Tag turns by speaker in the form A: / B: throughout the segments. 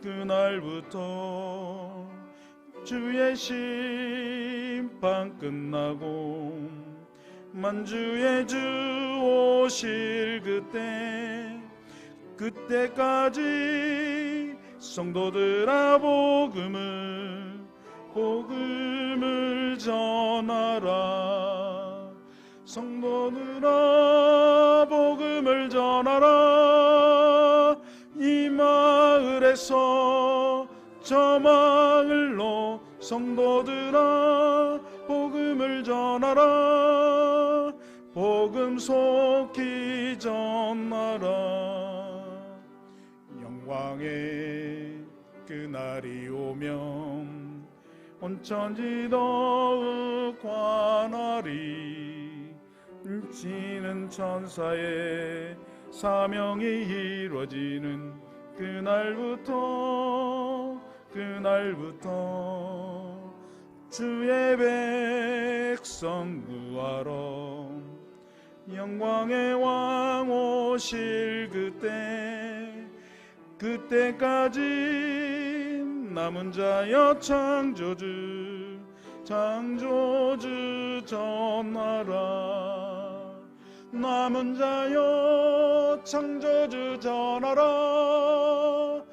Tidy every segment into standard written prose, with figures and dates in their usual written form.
A: 그날부터 주의 심판 끝나고 만주의 주 오실 그때까지 성도들아 복음을 전하라. 성도들아 복음을 전하라. 이 마을에서 저 마을로 성도들아 복음을 전하라. 복음 속히 전하라. 영광의 그날이 오면 온천지 더욱 환하리. 지는 천사의 사명이 이루어지는 그날부터 주의 백성 구하러 영광의 왕 오실 그때까지 남은 자여 창조주 전하라. 남은 자여 창조주 전하라.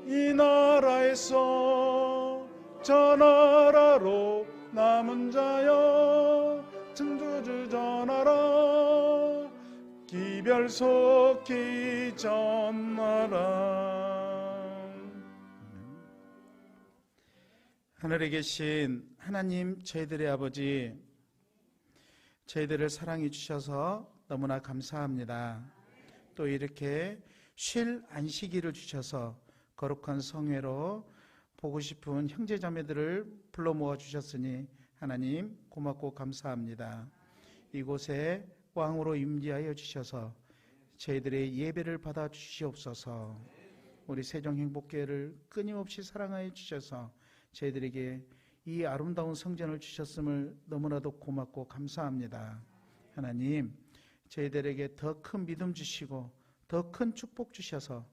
A: 이 나라에서 저 나라로 남은 자여 창조주 전하라. 기별 속히 전하라. 하늘에 계신 하나님, 저희들의 아버지, 저희들을 사랑해 주셔서 너무나 감사합니다. 또 이렇게 쉴 안식일을 주셔서 거룩한 성회로 보고 싶은 형제자매들을 불러 모아 주셨으니 하나님 고맙고 감사합니다. 이곳에 왕으로 임재하여 주셔서 저희들의 예배를 받아 주시옵소서. 우리 세종행복교회를 끊임없이 사랑하여 주셔서 저희들에게 이 아름다운 성전을 주셨음을 너무나도 고맙고 감사합니다. 하나님, 저희들에게 더 큰 믿음 주시고 더 큰 축복 주셔서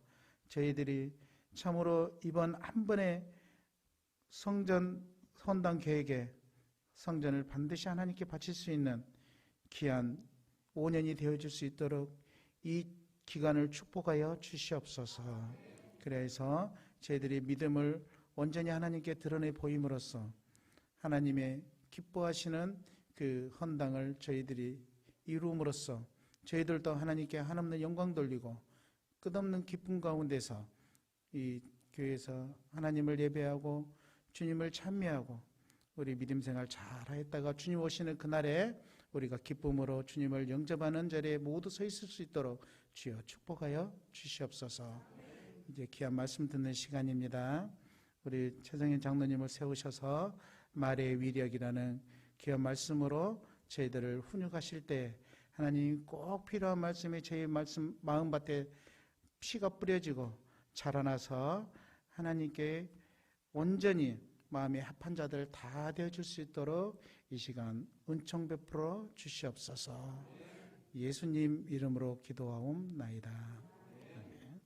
A: 저희들이 참으로 이번 한 번의 성전 헌당 계획에 성전을 반드시 하나님께 바칠 수 있는 귀한 5년이 되어줄 수 있도록 이 기간을 축복하여 주시옵소서. 그래서 저희들이 믿음을 온전히 하나님께 드러내 보임으로써 하나님의 기뻐하시는 그 헌당을 저희들이 이루음으로써 저희들도 하나님께 한없는 영광 돌리고 끝없는 기쁨 가운데서 이 교회에서 하나님을 예배하고 주님을 찬미하고 우리 믿음 생활 잘하였다가 주님 오시는 그날에 우리가 기쁨으로 주님을 영접하는 자리에 모두 서 있을 수 있도록 주여 축복하여 주시옵소서. 이제 귀한 말씀 듣는 시간입니다. 우리 최정현 장로님을 세우셔서 말의 위력이라는 귀한 말씀으로 저희들을 훈육하실 때 하나님 꼭 필요한 말씀이 저희 말씀 마음밭에 피가 뿌려지고 자라나서 하나님께 온전히 마음이 합한 자들 다 되어줄 수 있도록 이 시간 은총 베풀어 주시옵소서. 예수님 이름으로 기도하옵나이다. 아멘.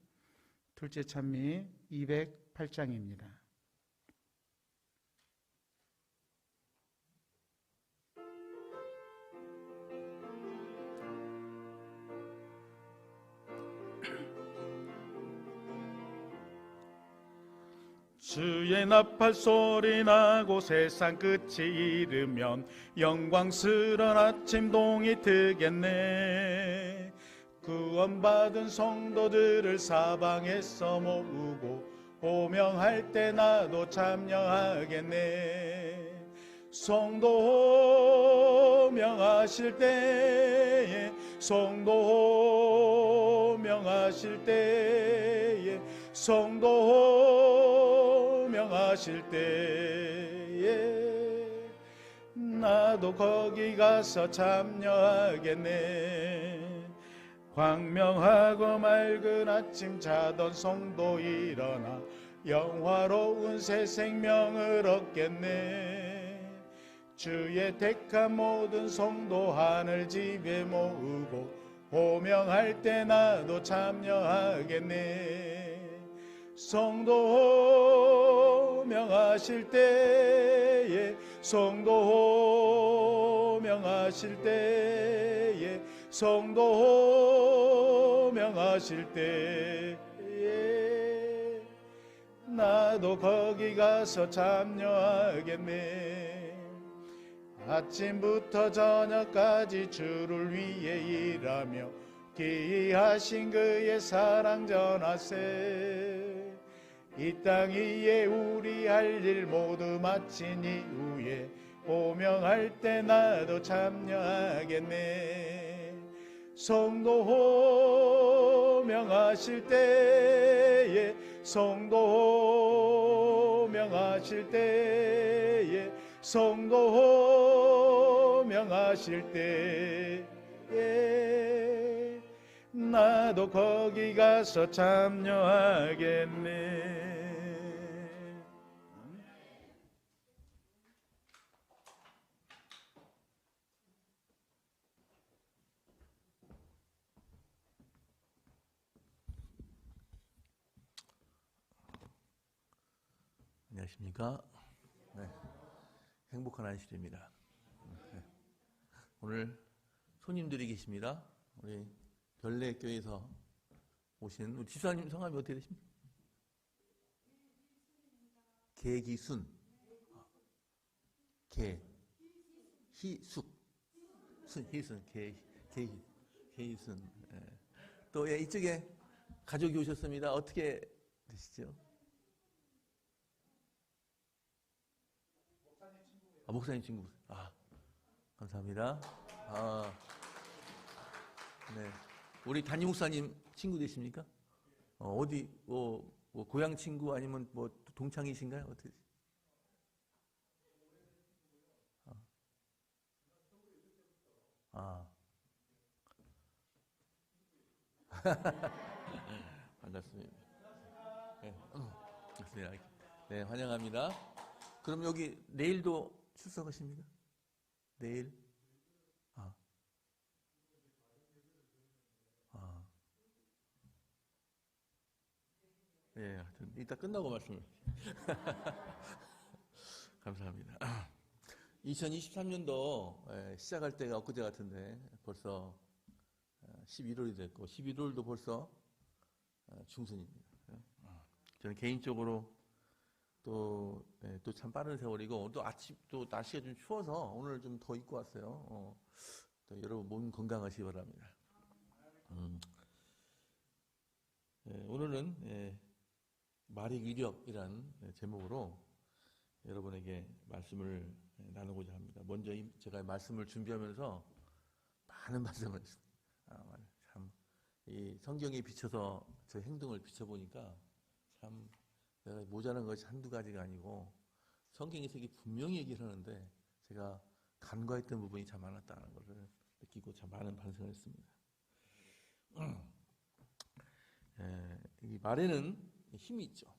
A: 둘째 찬미 208장입니다. 주의 나팔 소리 나고 세상 끝이 이르면 영광스런 아침 동이 트겠네. 구원받은 성도들을 사방에서 모으고 호명할 때 나도 참여하겠네. 성도 호명하실 때에 성도 호명하실 때에 성도 호명하실 때에 나도 거기 가서 참여하겠네. 광명하고 맑은 아침 자던 성도 일어나 영화로운 새 생명을 얻겠네. 주의 택한 모든 성도 하늘 집에 모으고 호명할 때 나도 참여하겠네. 성도 명하실 때에 성도 명하실 때에 성도 명하실 때에 나도 거기 가서 참여하겠네. 아침부터 저녁까지 주를 위해 일하며 기이하신 그의 사랑 전하세. 이 땅 위에 우리 할 일 모두 마친 이후에 오명할 때 나도 참여하겠네. 성도 명하실 때에 성도 명하실 때에 성도 명하실 때에 나도 거기 가서 참여하겠네.
B: 안녕하십니까? 네, 행복한 안식일입니다. 네. 오늘 손님들이 계십니다. 우리 별내교회에서 오신 우리 지수님 성함이 어떻게 되십니까? 개기순, 개희숙, 희순, 개희순. 네. 또 이쪽에 가족이 오셨습니다. 어떻게 되시죠? 목사님 친구. 감사합니다. 네. 우리 담임 목사님 친구 되십니까? 어디, 고향 친구 아니면 동창이신가요? 어떻게? 반갑습니다. 네. 네, 환영합니다. 그럼 여기 내일도 출석하십니까? 내일? 예, 하여튼 이따 끝나고 말씀을. 감사합니다. 2023년도 시작할 때가 엊그제 같은데 벌써 11월이 됐고 11월도 벌써 중순입니다. 저는 개인적으로 또 참 빠른 세월이고 또 아침 또 날씨가 좀 추워서 오늘 좀 더 입고 왔어요. 또 여러분 몸 건강하시기 바랍니다. 오늘은 말의 위력이란 제목으로 여러분에게 말씀을 나누고자 합니다. 먼저 제가 말씀을 준비하면서 많은 말씀을 했습니다. 참 이 성경에 비춰서 저 행동을 비춰보니까 참 내가 모자란 것이 한두 가지가 아니고 성경에서 이게 분명히 얘기를 하는데 제가 간과했던 부분이 참 많았다는 것을 느끼고 참 많은 반성을 했습니다. 이 말에는 힘이 있죠.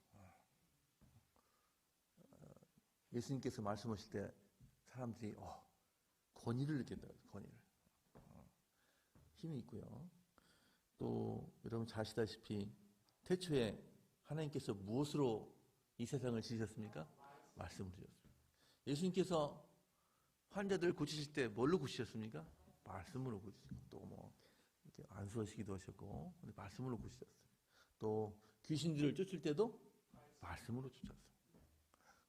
B: 예수님께서 말씀하실 때 사람들이 권위를 느낀다고 해요. 권위를. 힘이 있고요. 또 여러분 잘 아시다시피 태초에 하나님께서 무엇으로 이 세상을 지으셨습니까? 말씀으로 지으셨습니다. 예수님께서 환자들 고치실 때 뭘로 고치셨습니까? 말씀으로 고치셨고 또 이렇게 안수하시기도 하셨고 말씀으로 고치셨어요. 또 귀신들을 쫓을 때도 말씀으로 쫓았어요.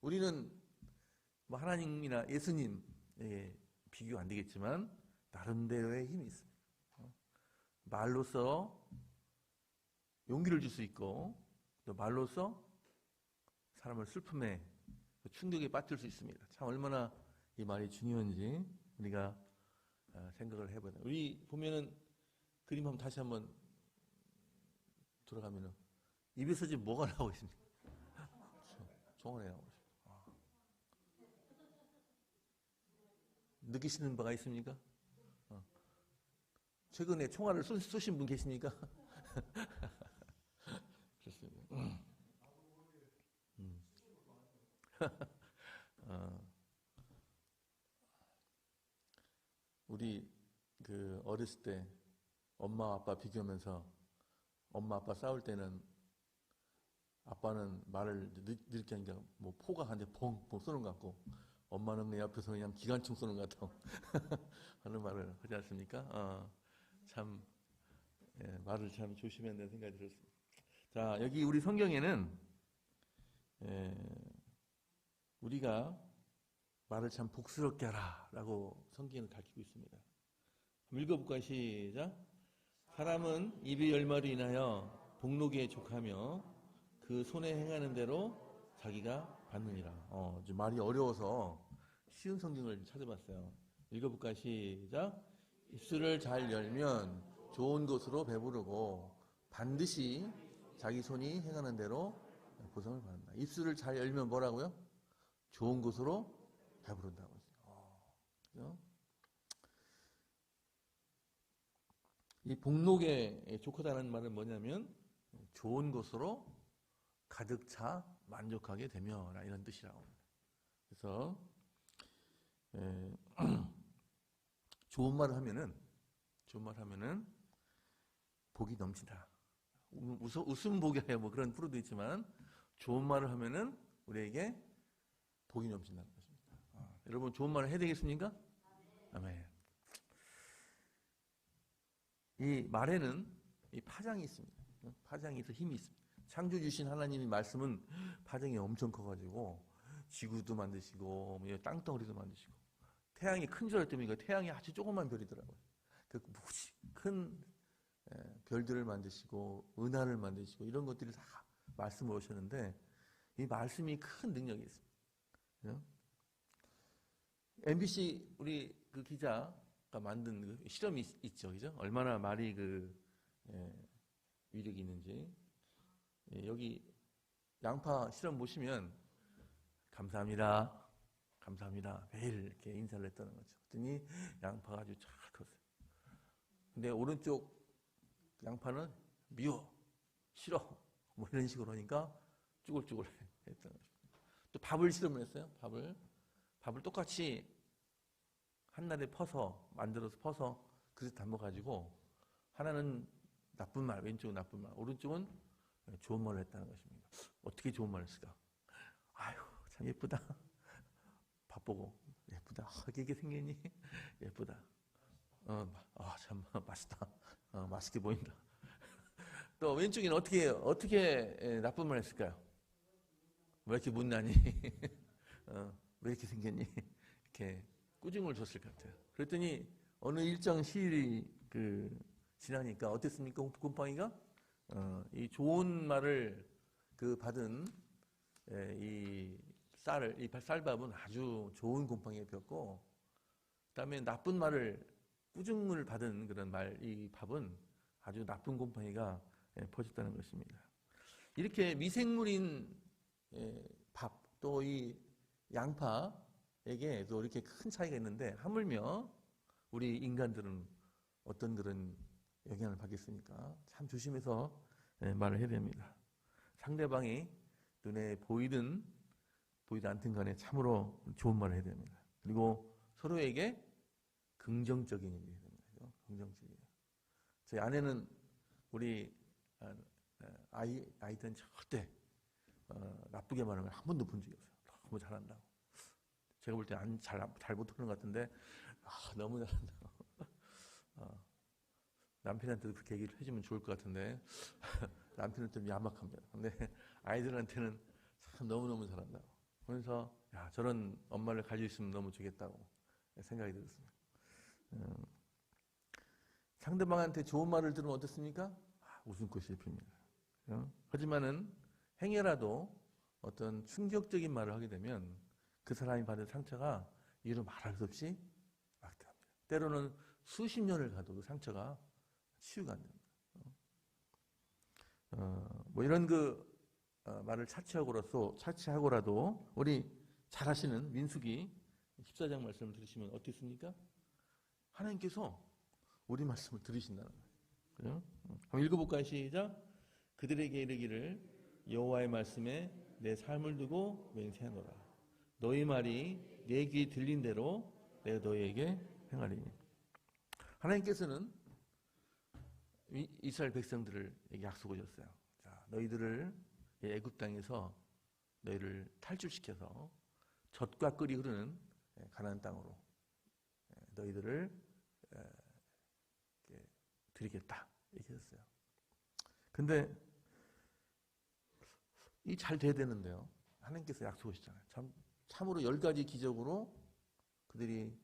B: 우리는 하나님이나 예수님에 비교 안 되겠지만 나름대로의 힘이 있습니다. 말로써 용기를 줄 수 있고 또 말로써 사람을 슬픔에 충격에 빠뜨릴 수 있습니다. 참 얼마나 이 말이 중요한지 우리가 생각을 해봐야 돼요. 우리 보면은 그림 한번 다시 한번 돌아가면은 입에서 지금 뭐가 나오고 있습니까? 종원에 나오고 있습니다. 느끼시는 바가 있습니까? 최근에 총알을 쏘신 분 계십니까? 그렇습니다. 우리 어렸을 때 엄마 아빠 비교하면서 엄마 아빠 싸울 때는 아빠는 말을 늦게 하니까 뭐 포가 한 대 펑펑 쏘는 것 같고, 엄마는 내 옆에서 그냥 기관총 쏘는 것 같다고 하는 말을 하지 않습니까? 참, 예, 말을 참 조심해야 된다는 생각이 들었습니다. 자, 여기 우리 성경에는, 우리가 말을 참 복스럽게 하라 라고 성경을 가르치고 있습니다. 한번 읽어볼까요? 시작. 사람은 입의 열마로 인하여 복록에 족하며 그 손에 행하는 대로 자기가 받느니라. 좀 말이 어려워서 쉬운 성경을 찾아봤어요. 읽어볼까요? 시작. 입술을 잘 열면 좋은 것으로 배부르고 반드시 자기 손이 행하는 대로 보상을 받는다. 입술을 잘 열면 뭐라고요? 좋은 것으로 배부른다고 했어요. 이 복록에 족하다는 말은 뭐냐면 좋은 것으로 가득 차 만족하게 되며 이런 뜻이라고 합니다. 그래서 좋은 말을 하면은 복이 넘친다. 웃음 복이야 뭐 그런 프로도 있지만 좋은 말을 하면은 우리에게 복이 넘친다는 것입니다. 여러분 좋은 말을 해야 되겠습니까? 아멘. 이 말에는 이 파장이 있습니다. 파장이 있어 힘이 있습니다. 창조 주신 하나님의 말씀은 파장이 엄청 커가지고 지구도 만드시고 땅덩어리도 만드시고 태양이 큰 줄 알았더니 태양이 아주 조그만 별이더라고요. 그 큰 별들을 만드시고 은하를 만드시고 이런 것들을 다 말씀을 오셨는데 이 말씀이 큰 능력이 있습니다. MBC 우리 그 기자가 만든 그 실험이 있죠, 그죠? 얼마나 말이 위력이 있는지. 여기 양파 실험 보시면 감사합니다. 매일 이렇게 인사를 했다는 거죠. 그랬더니 양파가 아주 잘 컸어요. 근데 오른쪽 양파는 미워, 싫어, 뭐 이런 식으로 하니까 쭈글쭈글 했다는 거죠. 또 밥을 실험을 했어요. 밥을 똑같이 한날에 만들어서 퍼서 그릇 담아가지고 하나는 나쁜 말, 왼쪽은 나쁜 말, 오른쪽은 좋은 말을 했다는 것입니다. 어떻게 좋은 말을 했을까? 아유, 참 예쁘다. 밥 보고 예쁘다. 이게 생겼니? 예쁘다. 참 맛있다. 맛있게 보인다. 또 왼쪽에는 어떻게 나쁜 말을 했을까요? 왜 이렇게 못나니? 왜 이렇게 생겼니? 이렇게 꾸중을 줬을 것 같아요. 그랬더니 어느 일정 시일이 지나니까 어땠습니까? 곰팡이가 이 좋은 말을 받은 이 쌀밥은 아주 좋은 곰팡이가 피었고, 그다음에 나쁜 말을 꾸중을 받은 그런 이 밥은 아주 나쁜 곰팡이가 퍼졌다는 것입니다. 이렇게 미생물인 밥, 또 이 양파에게도 이렇게 큰 차이가 있는데 하물며 우리 인간들은 어떤 그런 영향을 받겠습니까? 참 조심해서 말을 해야 됩니다. 상대방이 눈에 보이든 보이지 않든 간에 참으로 좋은 말을 해야 됩니다. 그리고 서로에게 긍정적인 얘기를 해야 됩니다. 긍정적인. 저희 아내는 우리 아이들은 절대 나쁘게 말하는 걸 한 번도 본 적이 없어요. 너무 잘한다고. 제가 볼 때 잘 못하는 것 같은데 너무 잘한다고. 남편한테도 그렇게 얘기를 해주면 좋을 것 같은데 남편은 좀 야박합니다. 근데 아이들한테는 참 너무너무 잘한다고. 그래서 저런 엄마를 가지고 있으면 너무 좋겠다고 생각이 들었습니다. 상대방한테 좋은 말을 들으면 어떻습니까? 웃음꽃이 핍니다. 하지만은 행여라도 어떤 충격적인 말을 하게 되면 그 사람이 받은 상처가 이루 말할 수 없이 막대합니다. 때로는 수십 년을 가도 그 상처가 치유가 안 됩니다. 뭐 이런 말을 차치하고라도 우리 잘 아시는 민수기 14장 말씀을 들으시면 어떻습니까? 하나님께서 우리 말씀을 들으신다는 거예요. 한번 읽어볼까요? 시작. 그들에게 이르기를 여호와의 말씀에 내 삶을 두고 맹세하노라. 너희 말이 내 귀에 들린 대로 내가 너희에게 행하리니. 하나님께서는 이스라엘 백성들을 약속하셨어요. 자, 너희들을 애굽 땅에서 너희를 탈출시켜서 젖과 꿀이 흐르는 가나안 땅으로 너희들을 드리겠다 얘기했어요. 근데 이 잘 돼야 되는데요. 하나님께서 약속하시잖아요. 참으로 10가지 기적으로 그들이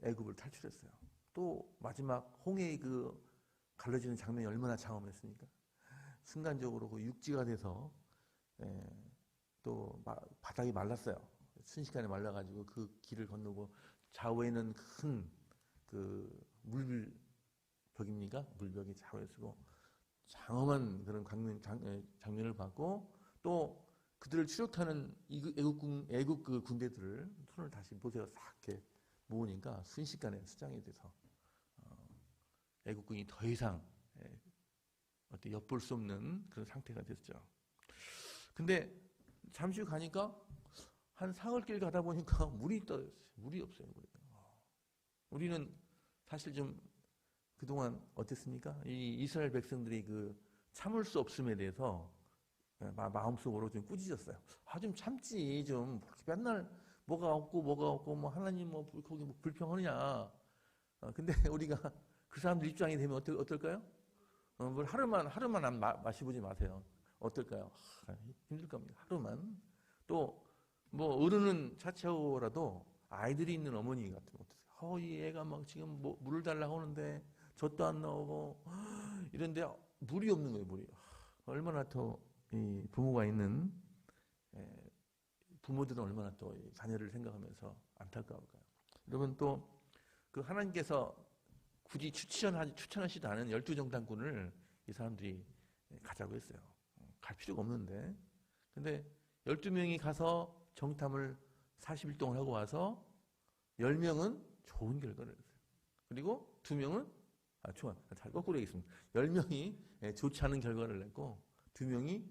B: 애굽을 탈출했어요. 또 마지막 홍해의 그 갈라지는 장면이 얼마나 장엄했습니까? 순간적으로 그 육지가 돼서 또 바닥이 말랐어요. 순식간에 말라가지고 그 길을 건너고 좌우에는 큰 그 물벽입니까? 물벽이 좌우에 서고 장엄한 그런 장면을 봤고 또 그들을 추격하는 애국 그 군대들을 손을 다시 모세가 싹 이렇게 모으니까 순식간에 수장이 돼서 애국군이 더 이상 어떻게 엿볼 수 없는 그런 상태가 됐죠. 근데 잠시 후 가니까 한 사흘길 가다 보니까 물이 떨어졌어요. 물이 없어요. 우리는 사실 좀 그동안 어땠습니까? 이 이스라엘 백성들이 그 참을 수 없음에 대해서 마음속으로 좀 꾸짖었어요. 좀 참지 좀 맨날 뭐가 없고 뭐 하나님 뭐 거기 뭐 불평하느냐. 근데 우리가 그 사람들 입장이 되면 어떨까요? 뭘 하루만 안 마셔보지 마세요. 어떨까요? 힘들 겁니다. 하루만. 또 뭐 어른은 차차오라도 아이들이 있는 어머니 같으면 어떠세요? 이 애가 막 지금 뭐 물을 달라고 하는데 젖도 안 나오고 이런데 물이 없는 거예요. 물이. 얼마나 더 이 부모가 있는 부모들은 얼마나 또 자녀를 생각하면서 안타까울까요? 여러분 또 그 하나님께서 굳이 추천하지도 않은 12정탐꾼을 이 사람들이 가자고 했어요. 갈 필요가 없는데. 근데 12명이 가서 정탐을 40일 동안 하고 와서 10명은 좋은 결과를 했어요. 그리고 2명은 잘 거꾸로 얘기했습니다. 10명이 좋지 않은 결과를 냈고 2명이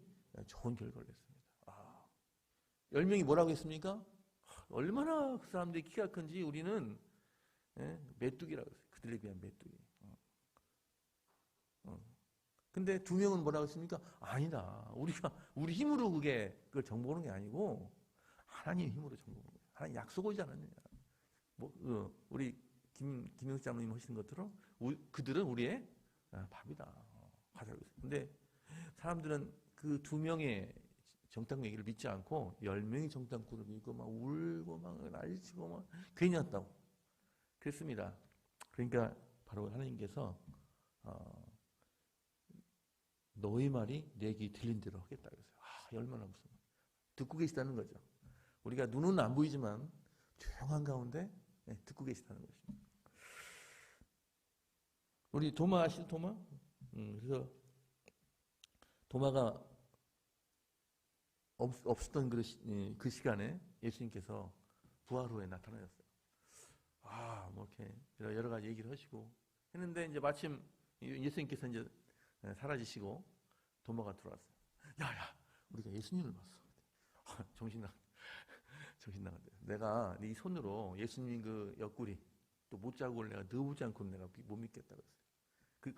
B: 좋은 결과를 냈습니다. 10명이 뭐라고 했습니까? 얼마나 그 사람들이 키가 큰지 우리는 메뚜기라고 했어요. 그들에 비한 메뚜기. 근데 2명은 뭐라고 했습니까? 아니다. 우리 힘으로 그걸 정복하는 게 아니고 하나님의 힘으로 정복하는 거예요. 하나님 약속하지 않았느냐. 우리 김영수 장로님 하시는 것처럼 그들은 우리의 밥이다. 가자고 했어요. 근데 사람들은 그 2명의 정탐꾼 얘기를 믿지 않고 10명의 정탐꾼을 믿고 막 울고 막 난리치고 막 괜히 왔다고 그랬습니다. 그러니까 바로 하나님께서 너희 말이 내 귀 들린 대로 하겠다 그랬어요. 얼마나 무슨 듣고 계시다는 거죠. 우리가 눈은 안 보이지만 조용한 가운데 듣고 계시다는 것입니다. 우리 도마 아시죠? 도마? 그래서 도마가 없었던 그 시간에 예수님께서 부활 후에 나타나셨어요. 뭐 이렇게 여러 가지 얘기를 하시고 했는데 이제 마침 예수님께서 이제 사라지시고 도마가 들어왔어요. 야, 우리가 예수님을 봤어. 정신 나간대. 내가 네 손으로 예수님 그 옆구리 또 못자국을 내가 넣어보지 않고는 내가 못 믿겠다고 했어요.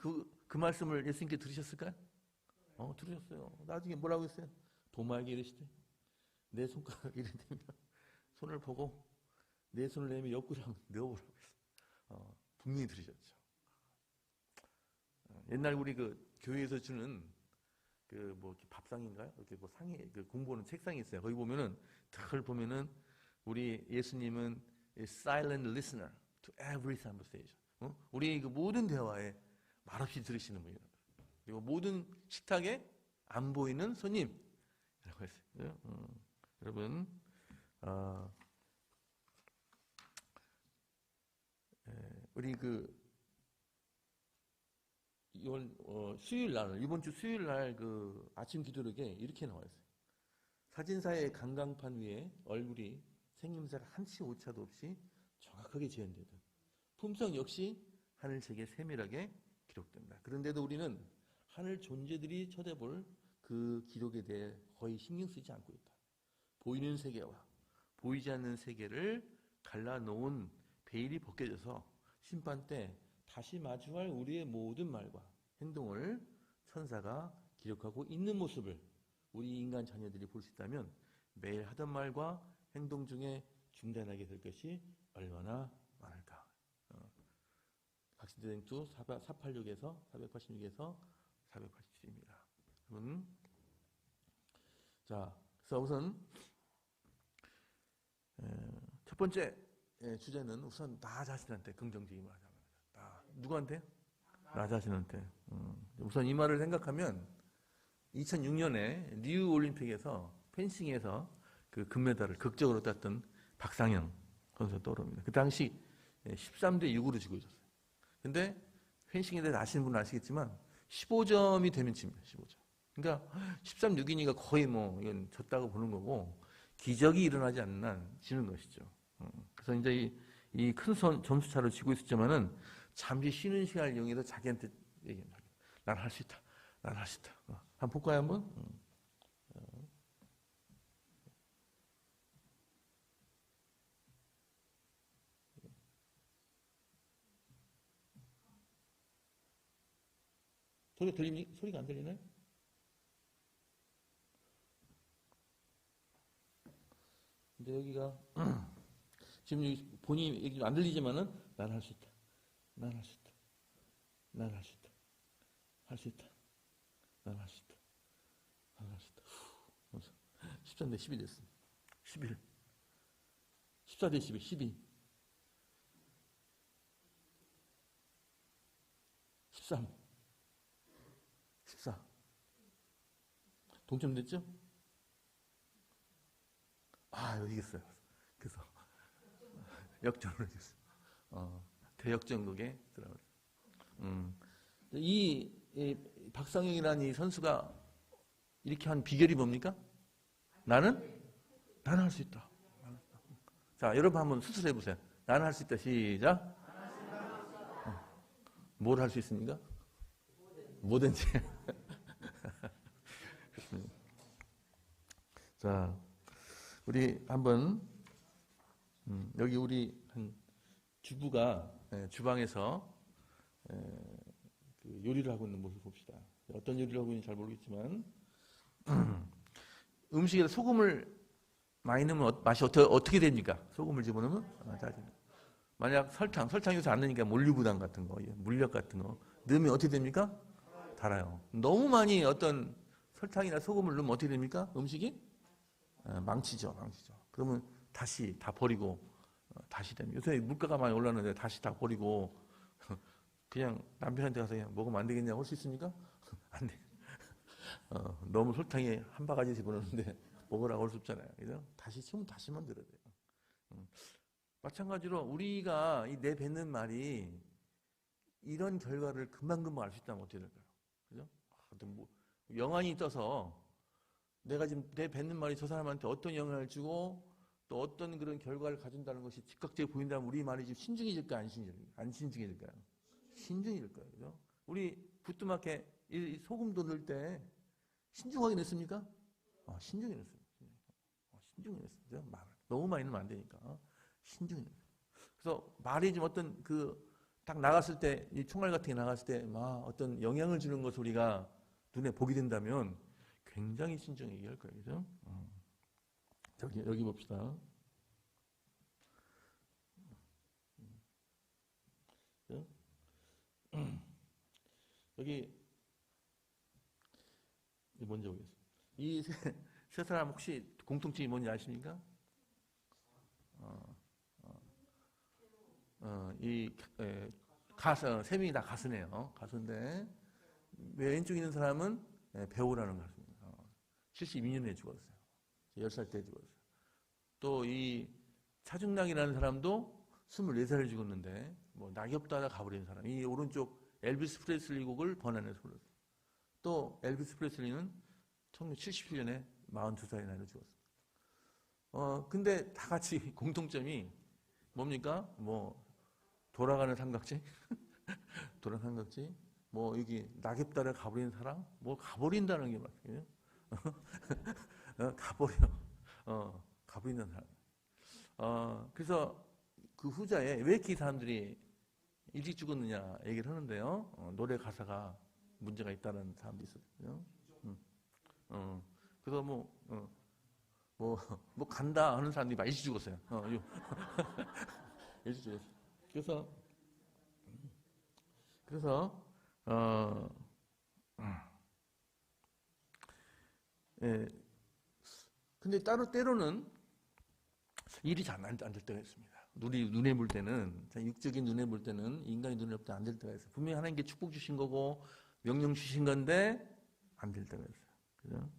B: 그 말씀을 예수님께 들으셨을까요? 들으셨어요. 나중에 뭐라고 했어요? 도마에게 이르시되 내 손가락 이래 되면 손을 보고 내 손을 내밀 옆구리에 넣어보라고 했어요. 분명히 들으셨죠. 옛날 우리 그 교회에서 주는 그 뭐 밥상인가요? 이렇게 뭐 상에 그 공부하는 책상이 있어요. 거기 보면은 탁을 보면은 우리 예수님은 silent listener to every conversation. 우리 그 모든 대화에 말없이 들으시는 분이다. 그리고 모든 식탁에 안 보이는 손님이라고 했어요. 여러분, 우리 수요일 날, 이번 주 수요일 날 그 아침 기도록에 이렇게 나와 있어요. 사진사의 강강판 위에 얼굴이 생김새가 한치 오차도 없이 정확하게 재현되듯 품성 역시 하늘책에 세밀하게 기록된다. 그런데도 우리는 하늘 존재들이 쳐다볼 그 기록에 대해 거의 신경 쓰지 않고 있다. 보이는 세계와 보이지 않는 세계를 갈라놓은 베일이 벗겨져서 심판 때 다시 마주할 우리의 모든 말과 행동을 천사가 기록하고 있는 모습을 우리 인간 자녀들이 볼 수 있다면 매일 하던 말과 행동 중에 중단하게 될 것이 얼마나 많을까. 각신대행투 486에서 486에서 487입니다. 자, 그래서 우선 첫 번째 주제는 우선 나 자신한테 긍정적인 말 하자. 누구한테? 나 자신한테. 우선 이 말을 생각하면 2006년에 리우 올림픽에서 펜싱에서 그 금메달을 극적으로 땄던 박상영 선수가 떠오릅니다. 그 당시 13대 6으로 지고 있었어요. 근데 펜싱에 대해서 아시는 분은 아시겠지만 15점이 되면 칩니다. 15점. 그러니까 13-6이니까 거의 뭐 이건 졌다고 보는 거고 기적이 일어나지 않는 한 지는 것이죠. 그래서 이제 이 큰 점수 차로 지고 있었지만은 잠시 쉬는 시간을 이용해서 자기한테 얘기합니다. 난 할 수 있다. 난 할 수 있다. 한번 볼까요, 한번? 소리가 들리니? 소리가 안 들리나요? 근데 여기가 지금 본인이 얘기 안 들리지만은 난 할 수 있다. 난 할 수 있다. 난 할 수 있다. 할 수 있다. 난 할 수 있다. 난 할 수 있다. 13대 12 됐습니다. 11. 14대 12, 12. 13. 14. 동점됐죠? 여기 있어요. 그래서 역전을 했어요. 대역전극에 들어가요. 이 박상영이라는 이 선수가 이렇게 한 비결이 뭡니까? 나는 할 수 있다. 자, 여러분 한번 수술해 보세요. 나는 할 수 있다. 시작. 뭘 할 수 있습니까? 뭐든지. 자, 우리 한번 여기 우리 한 주부가 주방에서 그 요리를 하고 있는 모습을 봅시다. 어떤 요리를 하고 있는지 잘 모르겠지만 음식에 소금을 많이 넣으면 맛이 어떻게 됩니까? 소금을 집어넣으면 만약 설탕 요새 안 넣으니까 몰리브단 같은 거, 물엿 같은 거 넣으면 어떻게 됩니까? 달아요. 너무 많이 어떤 설탕이나 소금을 넣으면 어떻게 됩니까? 음식이 망치죠. 그러면 다시 다 버리고 다시 됩니다. 요새 물가가 많이 올랐는데 다시 다 버리고 그냥 남편한테 가서 그냥 먹으면 안 되겠냐고 할 수 있습니까? 안 돼. 너무 설탕에 한 바가지 집어넣는데 먹으라고 할 수 없잖아요. 그죠? 다시 치우면 다시 만들어야 돼요. 마찬가지로 우리가 이 내뱉는 말이 이런 결과를 금방금방 알 수 있다면 어떻게 될까요? 그죠? 뭐 영안이 떠서 내가 지금 내뱉는 말이 저 사람한테 어떤 영향을 주고 또 어떤 그런 결과를 가진다는 것이 즉각적으로 보인다면 우리 말이 지금 신중해질까요? 안 신중해질까요? 신중해질 거예요. 그죠? 우리 부뚜막에 이 소금도 넣을 때 신중하게 넣습니까? 신중히 넣습니다. 신중히 넣습니다. 너무 많이 넣으면 안 되니까. 신중히 넣습니다. 그래서 말이 좀 어떤 딱 나갔을 때, 이 총알 같은 게 나갔을 때, 어떤 영향을 주는 것을 우리가 눈에 보게 된다면 굉장히 신중히 얘기할 거예요. 그죠? 여기 봅시다. 여기 먼저 보겠습니다. 이 세 사람 혹시 공통점이 뭔지 아십니까? 세 명이 다 가수네요. 가수인데 왼쪽에 있는 사람은 배우라는 가수입니다. 72년에 죽었어요. 10살 때 죽었어요. 또 이 차중락이라는 사람도 24살에 죽었는데 낙엽 따라 가버린 사람. 이 오른쪽 엘비스 프레슬리 곡을 번안해서 불렀어요. 또 엘비스 프레슬리는 1977년에 42살의 나이로 죽었어요. 근데 다 같이 공통점이 뭡니까? 돌아가는 삼각지? 돌아가는 삼각지? 여기 낙엽 따라 가버린 사람? 가버린다는 게 맞아요. 가버리는 사람. 그래서 그 후자에 왜 이렇게 사람들이 일찍 죽었느냐 얘기를 하는데요. 노래 가사가 문제가 있다는 사람도 있었고요. 그래서 뭐 간다 하는 사람들이 많이 죽었어요. 일찍 죽었어요. 그래서 예. 근데 때로는 일이 잘 안 될 때가 있습니다. 눈에 볼 때는, 육적인 눈에 볼 때는, 인간의 눈에 볼 때 안 될 때가 있어요. 분명히 하나님께 축복 주신 거고, 명령 주신 건데, 안 될 때가 있어요. 그죠?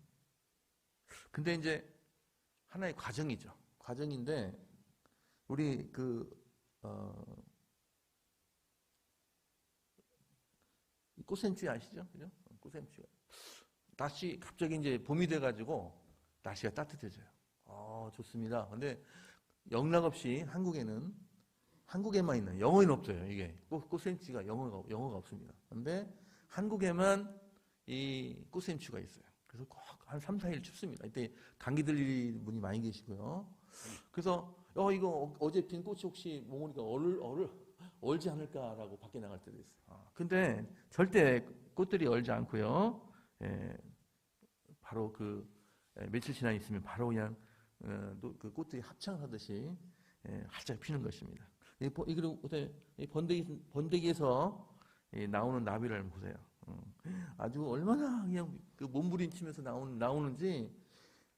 B: 근데 이제, 하나의 과정이죠. 과정인데, 우리 꽃샘추위 아시죠? 그죠? 꽃샘추위. 갑자기 이제 봄이 돼가지고, 날씨가 따뜻해져요. 좋습니다. 근데 영락없이 한국에만 있는, 영어에는 없어요. 이게 꽃샘추위가 영어가 없습니다. 근데 한국에만 이 꽃샘추위가 있어요. 그래서 꼭 한 3, 4일 춥습니다. 이때 감기 들리는 분이 많이 계시고요. 그래서 이거 어제 핀 꽃이 혹시 몽우리가 얼지 않을까라고 밖에 나갈 때도 있어요. 근데 절대 꽃들이 얼지 않고요. 바로 며칠 지나 있으면 바로 그냥 그 꽃들이 합창하듯이 활짝 피는 것입니다. 그리고 이 번데기에서 나오는 나비를 한번 보세요. 아주 얼마나 그냥 그 몸부림치면서 나오는지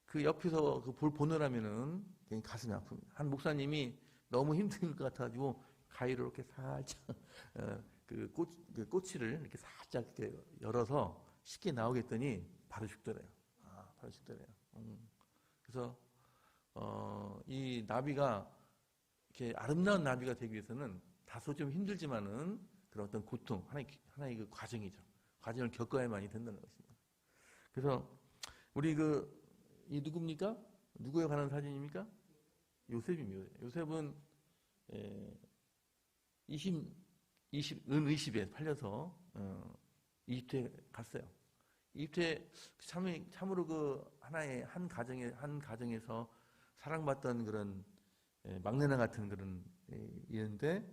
B: 그 옆에서 보느라면은 그냥 가슴이 아픕니다. 한 목사님이 너무 힘들 것 같아가지고 가위로 이렇게 살짝 그 꼬치를 이렇게 살짝 이렇게 열어서 쉽게 나오게 했더니 바로 죽더래요. 바로 죽더래요. 그래서 이 나비가 이렇게 아름다운 나비가 되기 위해서는 다소 좀 힘들지만은 그런 어떤 고통, 하나의 그 과정이죠. 과정을 겪어야만이 된다는 것입니다. 그래서 우리 이 누굽니까? 누구에 관한 사진입니까? 요셉입니다. 요셉은 은 20에 팔려서 이집트에 갔어요. 이집트에 참으로 한 가정에서 사랑받던 그런 막내나 같은 그런 일인데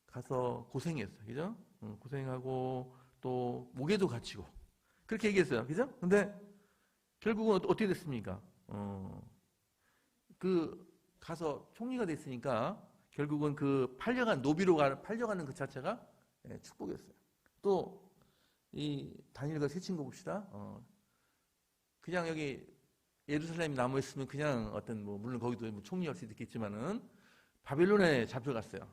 B: 가서 고생했어요. 그죠? 고생하고 또 목에도 갇히고 그렇게 얘기했어요. 그죠? 근데 결국은 어떻게 됐습니까? 가서 총리가 됐으니까 결국은 노비로 팔려가는 그 자체가 축복이었어요. 또 이 다니엘과 세 친구 봅시다. 그냥 여기 예루살렘에 남아 있으면 그냥 물론 거기도 총리할 수도 있겠지만은 바벨론에 잡혀갔어요.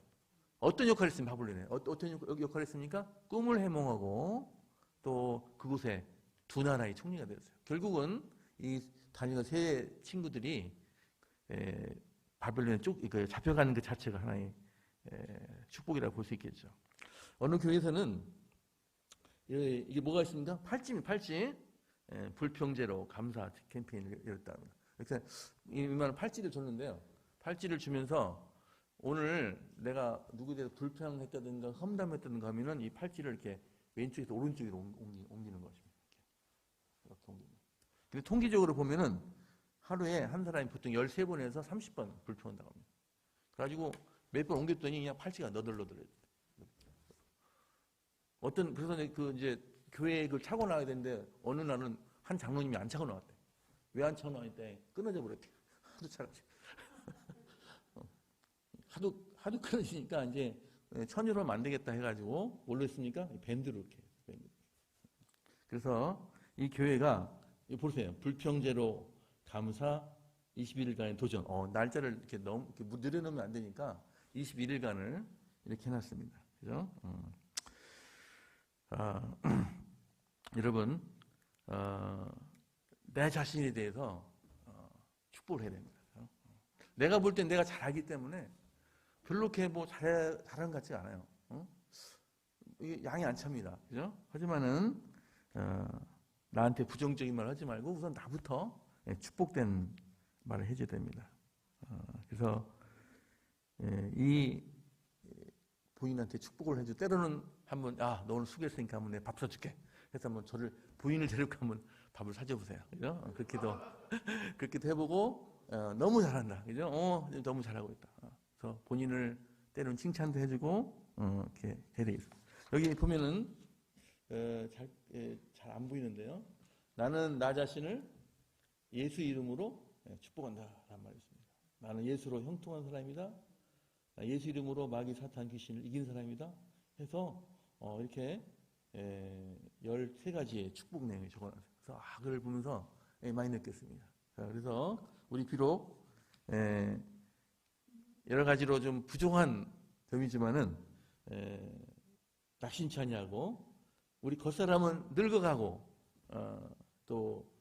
B: 어떤 역할을 했습니까? 바벨론에 어떤 역할을 했습니까? 꿈을 해몽하고 또 그곳에 두 나라의 총리가 되었어요. 결국은 이 다니엘과 세 친구들이 바벨론에 잡혀가는 그 자체가 하나의 축복이라고 볼 수 있겠죠. 어느 교회에서는 이게 뭐가 있습니까? 팔찌. 불평제로 감사 캠페인을 열었답니다. 그래서 이만한 팔찌를 줬는데요. 팔찌를 주면서 오늘 내가 누구에 대해서 불평했다든가 험담했다든가 하면은 이 팔찌를 이렇게 왼쪽에서 오른쪽으로 옮기는 것입니다. 이렇게 옮깁니다. 근데 통계적으로 보면은 하루에 한 사람이 보통 13번에서 30번 불평한다고 합니다. 그래가지고 몇 번 옮겼더니 그냥 팔찌가 너덜너덜해요. 그래서 이제 교회에 차고 나와야 되는데 어느 날은 한 장로님이 안 차고 나왔대. 왜 안 차고 나왔대? 끊어져 버렸대. 하도 차가지고. 하도 끊어지니까 이제 천유로 하면 안 되겠다 해가지고 뭘로 했습니까? 밴드로 이렇게. 그래서 이 교회가 보세요. 불평제로 감사 21일간의 도전. 날짜를 이렇게 늘려놓으면 안 되니까 21일간을 이렇게 해놨습니다. 그죠? 여러분, 내 자신에 대해서 축복을 해야 됩니다. 내가 볼 땐 내가 잘하기 때문에 별로 이렇게 잘하는 것 같지 않아요. 이게 양이 안 찹니다. 그죠? 하지만은, 나한테 부정적인 말 하지 말고 우선 나부터 축복된 말을 해줘야 됩니다. 그래서, 이 부인한테 축복을 해줘. 때로는 한번, 너 오늘 수고했으니까 한번 내가 밥 사줄게. 그래서 한번 부인을 데리고 한번 밥을 사줘보세요. 그죠? 그렇게도 해보고, 너무 잘한다. 그죠? 너무 잘하고 있다. 그래서 본인을 때로는 칭찬도 해주고, 이렇게 해야 되겠습니다. 여기 보면은, 잘 안 보이는데요. 나는 나 자신을 예수 이름으로 축복한다라는 말이 있습니다. 나는 예수로 형통한 사람이다. 예수 이름으로 마귀 사탄 귀신을 이긴 사람이다. 해서 이렇게 13가지의 축복 내용이 적어놨어요. 그래서 그걸 보면서 많이 느꼈습니다. 자, 그래서 우리 비록 여러 가지로 좀 부족한 점이지만은 낙심치 아니하고 우리 겉사람은 늙어가고 또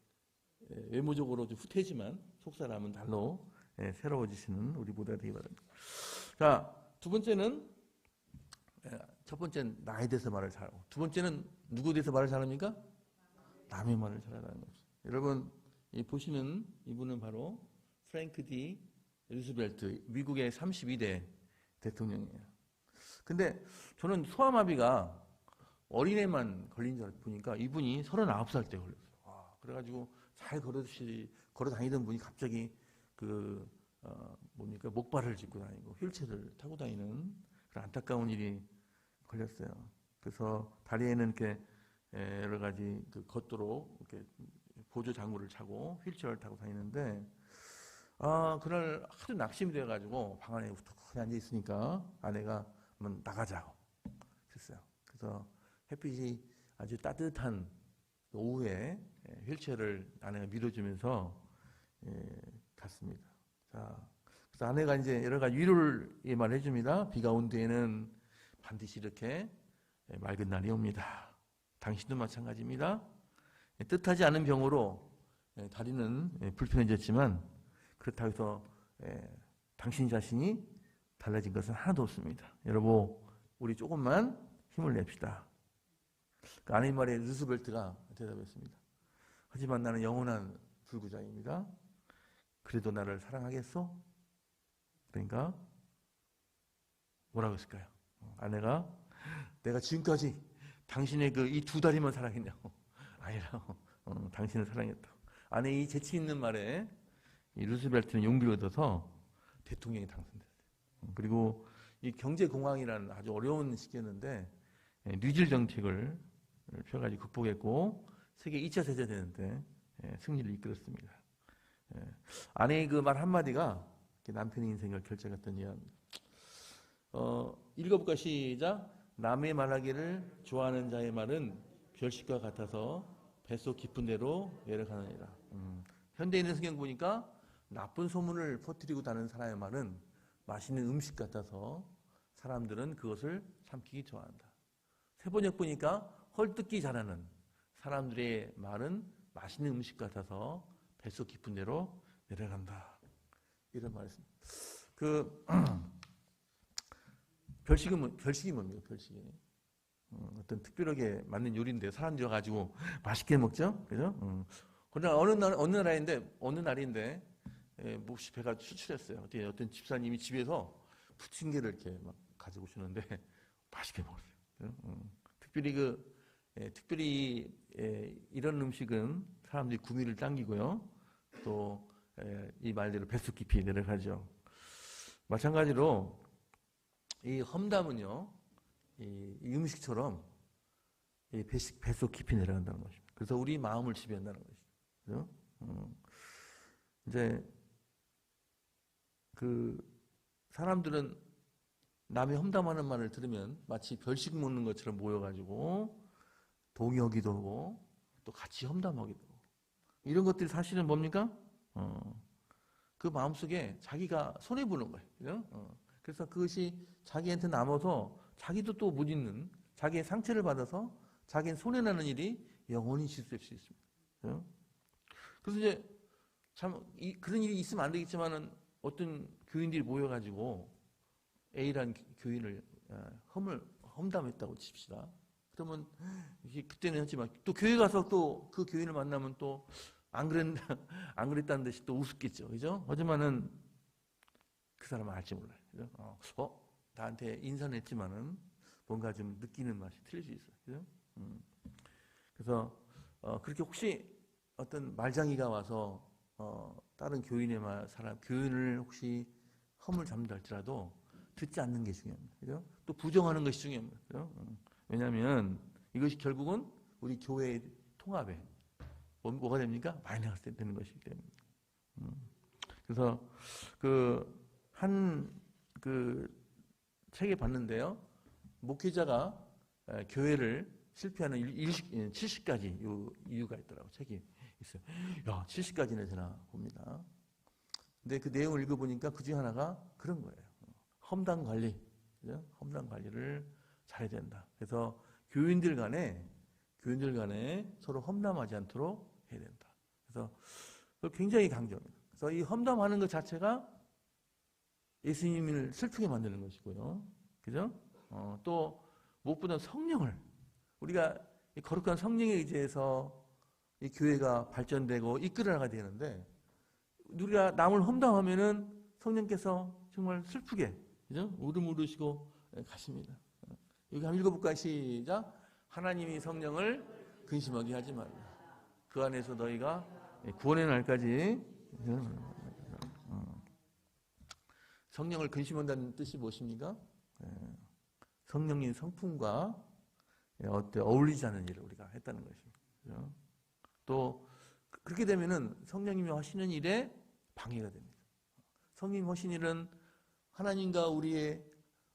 B: 외모적으로 좀 후퇴지만 속사람은 달로 새로워지시는 우리 모두가 되기 바랍니다. 자, 두 번째는 첫 번째는 나에 대해서 말을 잘하고 두 번째는 누구에 대해서 말을 잘합니까? 남의 말을 잘하라는 거죠. 여러분 보시는 이분은 바로 프랭크 D 루스벨트 미국의 32대 대통령이에요. 근데 저는 소아마비가 어린애만 걸린 줄 보니까 이분이 39살 때 걸렸어요. 그래가지고 잘 걸어 다니던 분이 갑자기 목발을 짚고 다니고 휠체어를 타고 다니는 그런 안타까운 일이 걸렸어요. 그래서 다리에는 이렇게 여러 가지 걷도록 이렇게 보조 장구를 차고 휠체어를 타고 다니는데 그날 하도 낙심이 돼가지고 방 안에 우뚝하게 앉아 있으니까 아내가 한번 나가자고 했어요. 그래서 햇빛이 아주 따뜻한 오후에 휠체어를 아내가 밀어주면서 갔습니다. 자, 그래서 아내가 이제 여러 가지 위로를 말을 해줍니다. 비가 온 뒤에는 반드시 이렇게 맑은 날이 옵니다. 당신도 마찬가지입니다. 뜻하지 않은 병으로 다리는 불편해졌지만 그렇다고 해서 당신 자신이 달라진 것은 하나도 없습니다. 여러분, 우리 조금만 힘을 냅시다. 그 아내 말에 루스벨트가 대답했습니다. 하지만 나는 영원한 불구자입니다. 그래도 나를 사랑하겠소? 그러니까 뭐라고 했을까요? 아내가 내가 지금까지 당신의 이 두 다리만 사랑했냐고. 아니라고. 당신을 사랑했다고. 아내의 이 재치 있는 말에 이 루스벨트는 용기를 얻어서 대통령이 당선됐어요. 그리고 이 경제공황이라는 아주 어려운 시기였는데 뉴질 정책을 펴가지고 극복했고 세계 2차 세계대전 때 승리를 이끌었습니다. 아내의 그 말 한마디가 남편의 인생을 결정했던 이야기입니다. 읽어볼까 시작. 남의 말하기를 좋아하는 자의 말은 별식과 같아서 뱃속 깊은 데로 내려가느니라. 현대인의 성경 보니까 나쁜 소문을 퍼뜨리고 다니는 사람의 말은 맛있는 음식 같아서 사람들은 그것을 삼키기 좋아한다. 세번역 보니까 헐뜯기 잘하는 사람들의 말은 맛있는 음식 같아서 뱃속 깊은 데로 내려간다. 이런 말씀. 별식이 뭡니까? 별식이. 어떤 특별하게 맞는 요리인데 사람들이 와가지고 맛있게 먹죠? 그죠? 그러나 어느 날인데 몹시 배가 출출했어요. 어떤 집사님이 집에서 부침개를 이렇게 막 가지고 오시는데 맛있게 먹었어요. 특별히 이런 음식은 사람들이 구미를 당기고요. 또 이 말대로 뱃속 깊이 내려가죠. 마찬가지로 이 험담은요, 이 음식처럼 뱃속 깊이 내려간다는 것입니다. 그래서 우리 마음을 지배한다는 것이죠. 그죠? 이제 사람들은 남이 험담하는 말을 들으면 마치 별식 먹는 것처럼 모여가지고 동의하기도 하고 또 같이 험담하기도 하고 이런 것들이 사실은 뭡니까? 그 마음속에 자기가 손해보는 거예요. 그죠? 그래서 그것이 자기한테 남아서 자기도 또 못 잊는 자기의 상처를 받아서 자기는 손해나는 일이 영원히 실수할 수 있습니다. 그죠? 그래서 이제 그런 일이 있으면 안 되겠지만은 어떤 교인들이 모여가지고 A라는 교인을 험담했다고 칩시다. 그러면 그때는 했지만 또 교회 가서 또 그 교인을 만나면 또 안 그랬다는 듯이 또 우습겠죠. 그죠? 하지만은 그 사람은 알지 몰라요. 그죠? 나한테 인사는 했지만은 뭔가 좀 느끼는 맛이 틀릴 수 있어요. 그죠? 그래서 그렇게 혹시 어떤 말장이가 와서 다른 교인의 교인을 혹시 허물 잡는다 할지라도 듣지 않는 게 중요합니다. 그죠? 또 부정하는 것이 중요합니다. 그죠? 왜냐하면 이것이 결국은 우리 교회의 통합에 뭐가 됩니까? 마이너스 되는 것이기 때문에. 그래서 그 책에 봤는데요. 목회자가 교회를 실패하는 70가지 이유가 있더라고요. 책이 있어요. 야, 70가지나 되나 봅니다. 근데 그 내용을 읽어보니까 그 중에 하나가 그런 거예요. 험단 관리. 그죠? 험단 관리를 잘해야 된다. 그래서 교인들 간에 서로 험담하지 않도록 해야 된다. 그래서 굉장히 강조합니다. 그래서 이 험담하는 것 자체가 예수님을 슬프게 만드는 것이고요. 그죠? 또 무엇보다 성령을 우리가 이 거룩한 성령에 의지해서 이 교회가 발전되고 이끌어나가야 되는데 우리가 남을 험담하면은 성령께서 정말 슬프게 그죠? 울음 울으시고 가십니다. 여기 한번 읽어볼까요? 시작. 하나님이 성령을 근심하게 하지 말라. 그 안에서 너희가 구원의 날까지 성령을 근심한다는 뜻이 무엇입니까? 성령님 성품과 어울리지 않는 일을 우리가 했다는 것입니다. 그렇죠? 또 그렇게 되면은 성령님이 하시는 일에 방해가 됩니다. 성령님 하신 일은 하나님과 우리의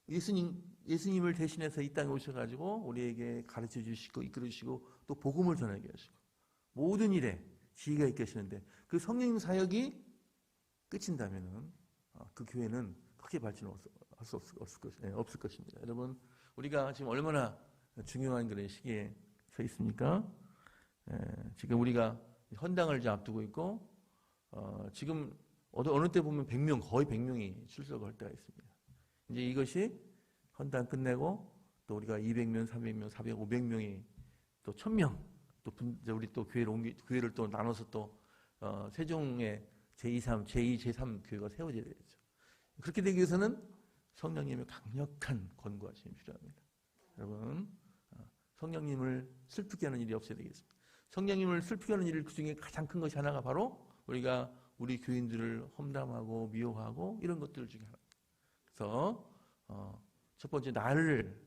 B: 예수님을 대신해서 이 땅에 오셔가지고 우리에게 가르쳐 주시고 이끌어 주시고 또 복음을 전하게 하시고 모든 일에 지혜가 있게 하시는데 그 성령님 사역이 끝인다면은 그 교회는 크게 발전할 수 없을 것입니다. 여러분, 우리가 지금 얼마나 중요한 그런 시기에 서 있습니까? 지금 우리가 헌당을 이제 앞두고 있고, 지금 어느 때 보면 100명, 거의 100명이 출석할 때가 있습니다. 이제 이것이 헌당 끝내고 또 우리가 200명, 300명, 400, 500명이 또 1000명, 또 우리 또 교회를 또 나눠서 또 세종의 제2, 제3 교회가 세워져야 되죠. 그렇게 되기 위해서는 성령님의 강력한 권고하심이 필요합니다. 여러분, 성령님을 슬프게 하는 일이 없어야 되겠습니다. 성령님을 슬프게 하는 일 그중에 가장 큰 것이 하나가 바로 우리가 우리 교인들을 험담하고 미워하고 이런 것들 중에 하나입니다. 그래서 첫 번째 나를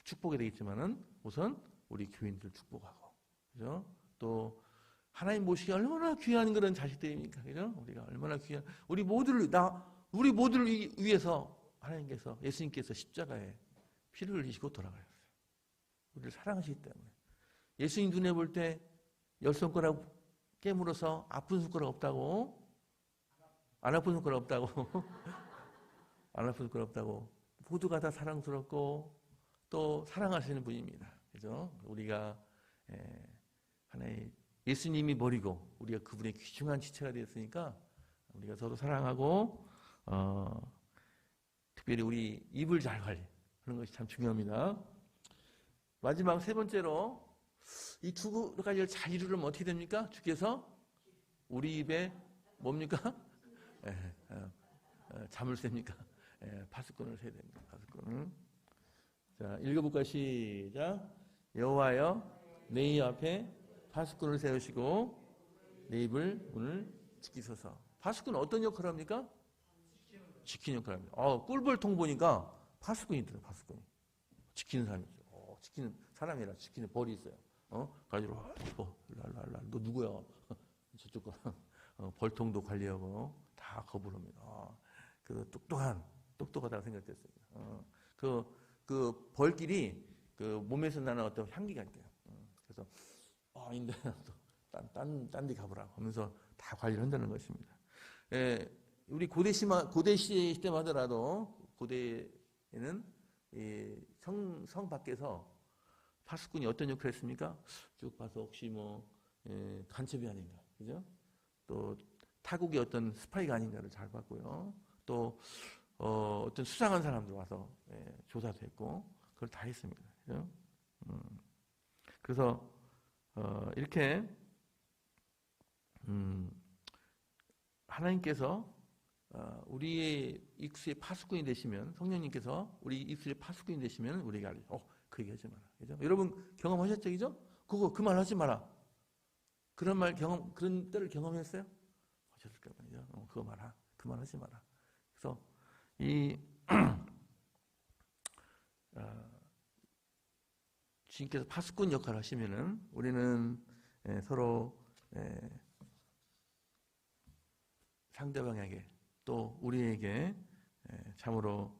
B: 축복해야 되겠지만은 우선 우리 교인들 축복하고, 그죠? 또 하나님 보시기에 얼마나 귀한 그런 자식들입니까? 그죠? 우리가 얼마나 귀한, 우리 모두를 위해서 하나님께서, 예수님께서 십자가에 피를 흘리시고 돌아가셨어요. 우리를 사랑하시기 때문에. 예수님 눈에 볼 때 10손가락 깨물어서 아픈 손가락 없다고, 안 아픈 손가락 없다고, 안 아픈 손가락 없다고, 모두가 다 사랑스럽고 또 사랑하시는 분입니다. 그죠? 우리가 하나의 예수님이 버리고 우리가 그분의 귀중한 지체가 되었으니까 우리가 서로 사랑하고 특별히 우리 입을 잘 관리하는 것이 참 중요합니다. 마지막 세 번째로 이 두 가지를 잘 이루려면 어떻게 됩니까? 주께서 우리 입에 뭡니까? 잠을 셉니까? 파수꾼을 세야 됩니다. 파수꾼을. 자, 읽어볼까요? 시작. 여호와여 내 입 앞에 파수꾼을 세우시고 내 입을 문을 지키소서. 파수꾼은 어떤 역할을 합니까? 지키는 역할을 합니다. 꿀벌통 보니까 파수꾼이 있더라고요. 파수꾼이. 지키는 사람이 있어요. 지키는 사람이라 지키는 벌이 있어요. 가지고 랄랄랄 너 누구야? 저쪽 거 벌통도 관리하고 다 거부를 합니다. 그 똑똑하다고 생각됐습니다. 그 벌끼리 그 몸에서 나는 어떤 향기가 있대요. 그래서 인데 딴 데 가보라고 하면서 다 관리를 한다는 것입니다. 우리 고대 시대만 하더라도 고대에는 성 밖에서 파수꾼이 어떤 역할을 했습니까? 쭉 봐서 혹시 간첩이 아닌가, 그죠? 또 타국의 어떤 스파이가 아닌가를 잘 봤고요. 또 어떤 수상한 사람들 와서 조사도 했고 그걸 다 했습니다. 그죠? 그래서 이렇게 하나님께서 우리의 입술의 파수꾼이 되시면, 성령님께서 우리 입술의 파수꾼이 되시면 우리가 그 얘기 하지 마라. 그죠? 여러분 경험하셨죠? 그죠? 그 말 하지 마라. 그런 때를 경험했어요? 하셨을 거예요. 그거 마라. 그 말 하지 마라. 그래서 주님께서 파수꾼 역할을 하시면은 우리는 서로 상대방에게 또 우리에게 참으로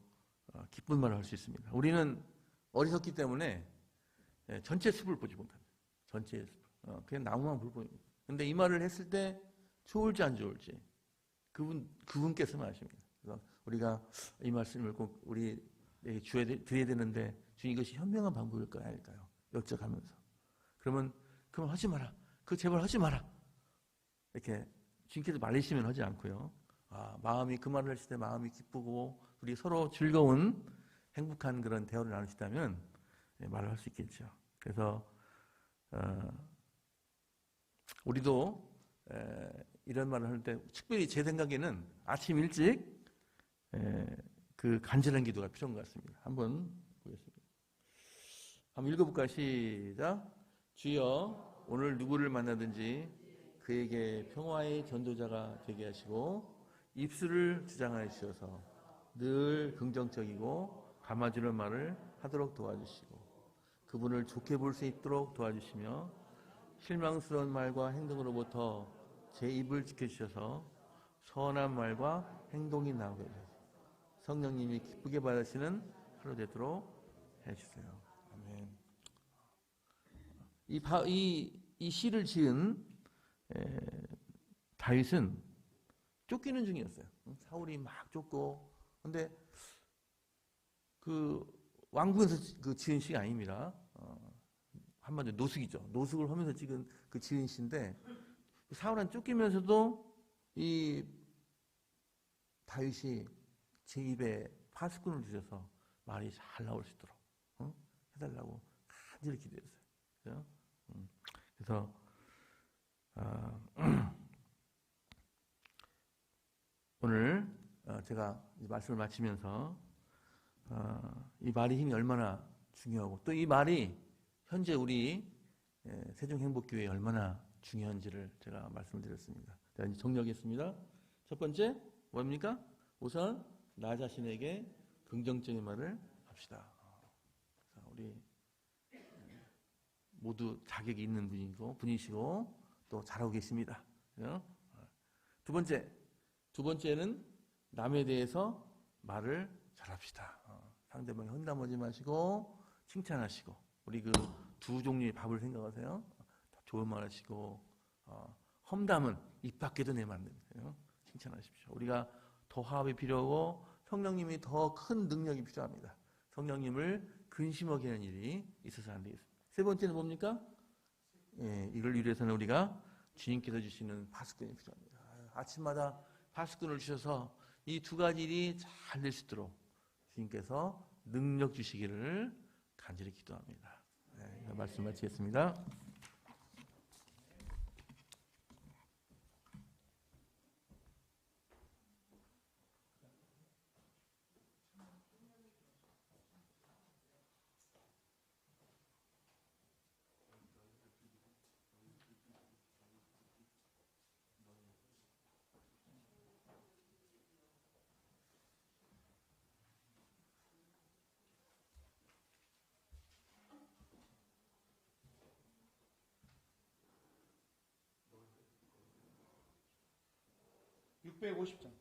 B: 기쁜 말을 할 수 있습니다. 우리는 어리석기 때문에 전체 숲을 보지 못합니다. 전체 숲. 그냥 나무만 보입니다. 근데 이 말을 했을 때 좋을지 안 좋을지 그분께서만 아십니다. 그래서 우리가 이 말씀을 꼭 우리에게 드려야 되는데 주님 이것이 현명한 방법일까요? 아닐까요? 여쭤가면서 그럼 하지 마라. 제발 하지 마라. 이렇게 주님께서 말리시면 하지 않고요. 마음이 그 말을 했을 때 마음이 기쁘고 우리 서로 즐거운 행복한 그런 대화를 나누시다면 말을 할 수 있겠죠. 그래서 우리도 이런 말을 할 때 특별히 제 생각에는 아침 일찍 그 간절한 기도가 필요한 것 같습니다. 한번 보겠습니다. 한번 읽어볼까요? 시작. 주여 오늘 누구를 만나든지 그에게 평화의 전도자가 되게 하시고 입술을 주장하여 주셔서 늘 긍정적이고 감아주는 말을 하도록 도와주시고 그분을 좋게 볼 수 있도록 도와주시며 실망스러운 말과 행동으로부터 제 입을 지켜주셔서 선한 말과 행동이 나오게 해주세요. 성령님이 기쁘게 받으시는 하루 되도록 해주세요. 아멘. 이 시를 지은 다윗은 쫓기는 중이었어요. 사울이 막 쫓고, 근데 그 왕궁에서 그 지은 시가 아닙니다. 한마디로 노숙이죠. 노숙을 하면서 찍은 그 지은 시인데 사울은 쫓기면서도 이 다윗이 제 입에 파수꾼을 주셔서 말이 잘 나올 수 있도록 해달라고 간절히 기도했어요. 그래서 오늘 제가 말씀을 마치면서 이 말의 힘이 얼마나 중요하고 또 이 말이 현재 우리 세종행복교회에 얼마나 중요한지를 제가 말씀을 드렸습니다. 제가 이제 정리하겠습니다. 첫 번째 뭡니까? 우선 나 자신에게 긍정적인 말을 합시다. 우리 모두 자격이 있는 분이시고 또 잘하고 계십니다. 두 번째는 남에 대해서 말을 잘합시다. 상대방이 험담하지 마시고 칭찬하시고 우리 그 두 종류의 밥을 생각하세요. 좋은 말 하시고 험담은 입 밖에도 내면 안 됩니다. 칭찬하십시오. 우리가 더 화합이 필요하고 성령님이 더 큰 능력이 필요합니다. 성령님을 근심하게 하는 일이 있어서 안 되겠습니다. 세 번째는 뭡니까? 이걸 위해서는 우리가 주님께서 주시는 파수꾼이 필요합니다. 아침마다 파수꾼을 주셔서 이 두 가지 일이 잘 될 수 있도록 주님께서 능력 주시기를 간절히 기도합니다. 말씀 마치겠습니다.
A: (650장)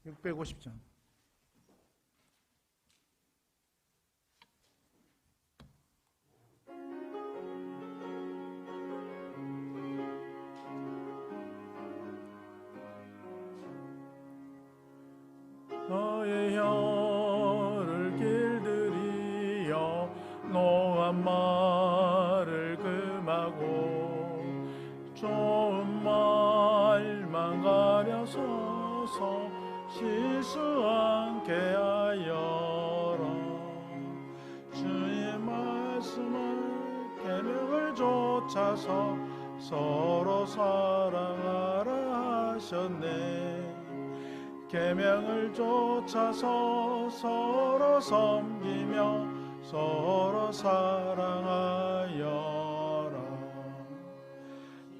A: 650장 너의 혀를 길들이어 노한 말을 금하고 좋은 말만 가려서서 실수 않게 하여라. 주의 말씀을 계명을 좇아서 서로 사랑하라 하셨네. 계명을 좇아서 서로 섬기며 서로 사랑하여라.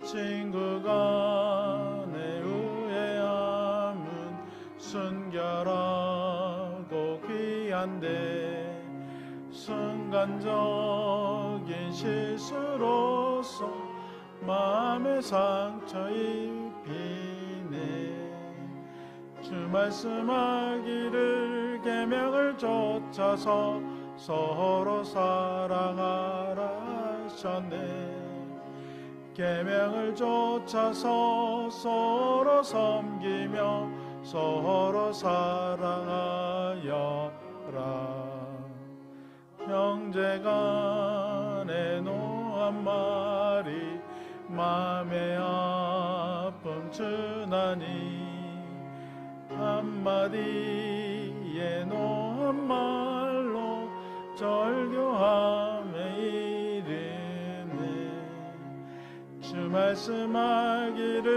A: 친구 간의 우애함은 순결하고 귀한데 순간적인 실수로서 마음의 상처 입히네. 주 말씀하기를 계명을 쫓아서 서로 사랑하라 하셨네. 계명을 쫓아서 서로 섬기며 서로 사랑하여라. 형제간의 노한 말이 맘의 아픔 주나니 한마디의 노한 말로 절교함에 이르네. 주 말씀하기를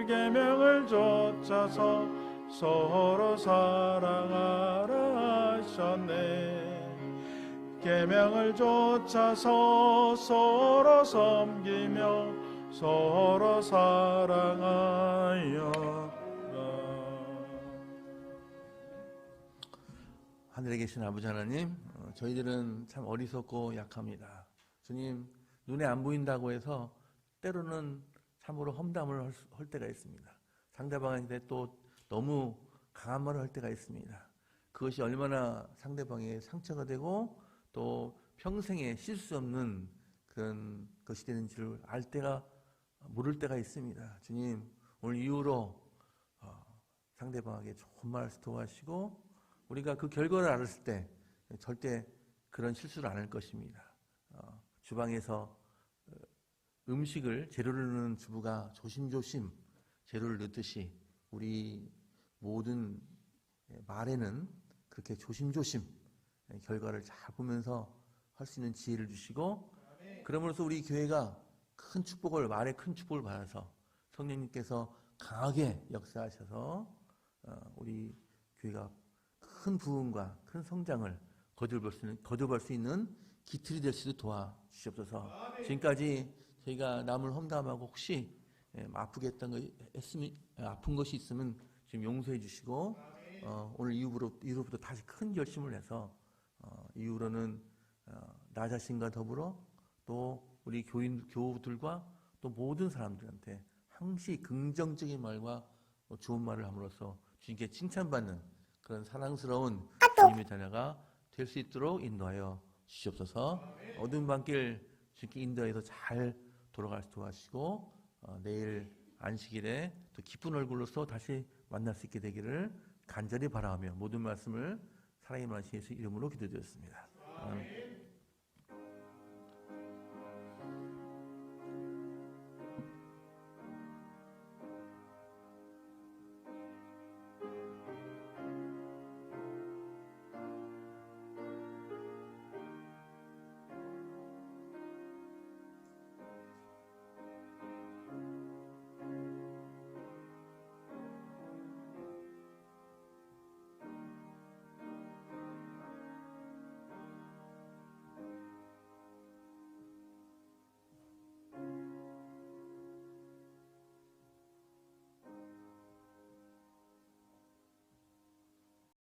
A: 계명을 쫓아서 서로 사랑하라 하셨네. 계명을 쫓아서 서로 섬기며 서로 사랑하여라.
B: 하늘에 계신 아버지 하나님, 저희들은 참 어리석고 약합니다. 주님, 눈에 안 보인다고 해서 때로는 참으로 험담을 할 때가 있습니다. 상대방한테 또 너무 강한 말을 할 때가 있습니다. 그것이 얼마나 상대방의 상처가 되고 또 평생에 쉴 수 없는 그런 것이 되는지를 알 때가, 모를 때가 있습니다. 주님, 오늘 이후로 상대방에게 좋은 말을 도와주시고 우리가 그 결과를 알았을 때 절대 그런 실수를 안 할 것입니다. 주방에서 음식을, 재료를 넣는 주부가 조심조심 재료를 넣듯이 우리 모든 말에는 그렇게 조심조심 결과를 잘 보면서 할 수 있는 지혜를 주시고, 그러므로서 우리 교회가 큰 축복을, 말에 큰 축복을 받아서 성령님께서 강하게 역사하셔서 우리 교회가 큰 부흥과 큰 성장을 거듭할 수 있는 기틀이 될 수 있도록 도와주시옵소서. 지금까지 저희가 남을 험담하고 혹시 아프게 했던 거 아픈 것이 있으면 지금 용서해 주시고, 오늘 이후부터 다시 큰 결심을 해서 이후로는 나 자신과 더불어 또 우리 교우들과 또 모든 사람들한테 항시 긍정적인 말과 좋은 말을 함으로써 주님께 칭찬받는 그런 사랑스러운 주님의 자녀가 될 수 있도록 인도하여 주시옵소서. 어두운 밤길 주님께 인도해서 잘 돌아갈 수 도와주시고, 내일 안식일에 또 기쁜 얼굴로서 다시 만날 수 있게 되기를 간절히 바라며 모든 말씀을 사랑의 말씀 예수 이름으로 기도드렸습니다.